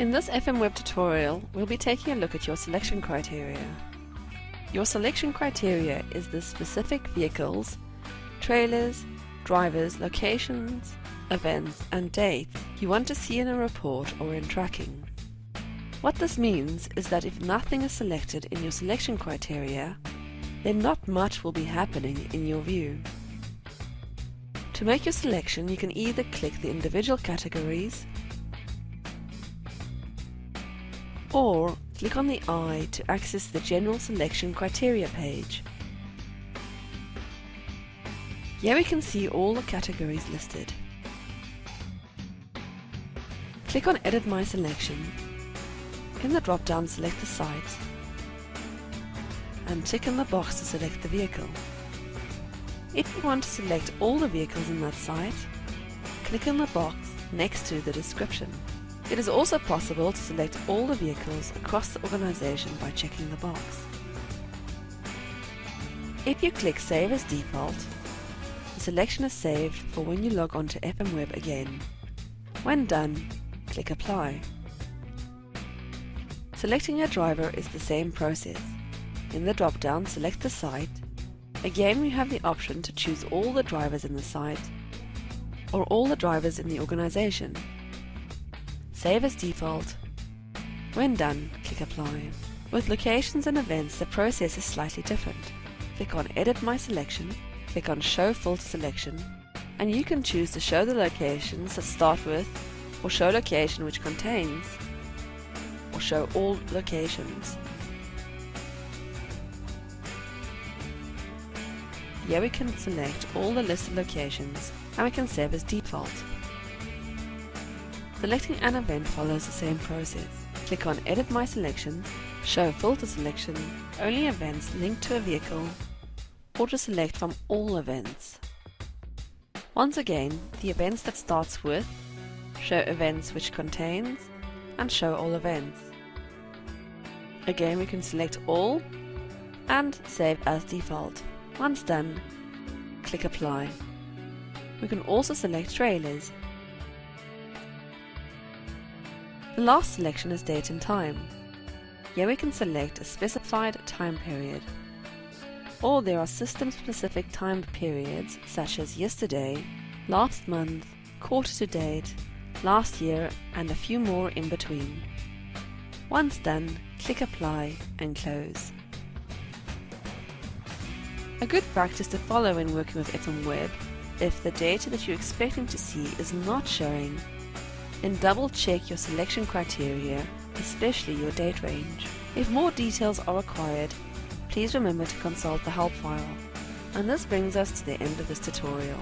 In this FMWeb tutorial, we'll be taking a look at your selection criteria. Your selection criteria is the specific vehicles, trailers, drivers, locations, events and dates you want to see in a report or in tracking. What this means is that if nothing is selected in your selection criteria, then not much will be happening in your view. To make your selection, you can either click the individual categories or click on the eye to access the General Selection Criteria page. Here we can see all the categories listed. Click on Edit My Selection. In the drop-down, select the site and tick in the box to select the vehicle. If you want to select all the vehicles in that site, click in the box next to the description. It is also possible to select all the vehicles across the organization by checking the box. If you click Save as Default, the selection is saved for when you log on to FMWeb again. When done, click Apply. Selecting a driver is the same process. In the drop-down, select the site. Again, we have the option to choose all the drivers in the site or all the drivers in the organization. Save as default. When done, click Apply. With locations and events, the process is slightly different. Click on Edit My Selection, click on Show Filter Selection, and you can choose to show the locations that start with, or show location which contains, or show all locations. Here we can select all the listed locations, and we can save as default. Selecting an event follows the same process. Click on Edit My Selection, Show Filter Selection, only events linked to a vehicle, or to select from all events. Once again, the events that starts with, show events which contains, and show all events. Again, we can select all and save as default. Once done, click Apply. We can also select trailers. The last selection is date and time. Here we can select a specified time period. Or there are system-specific time periods such as yesterday, last month, quarter to date, last year and a few more in between. Once done, click Apply and close. A good practice to follow when working with FMWeb, if the data that you're expecting to see is not showing, then double check your selection criteria, especially your date range. If more details are required, please remember to consult the help file. And this brings us to the end of this tutorial.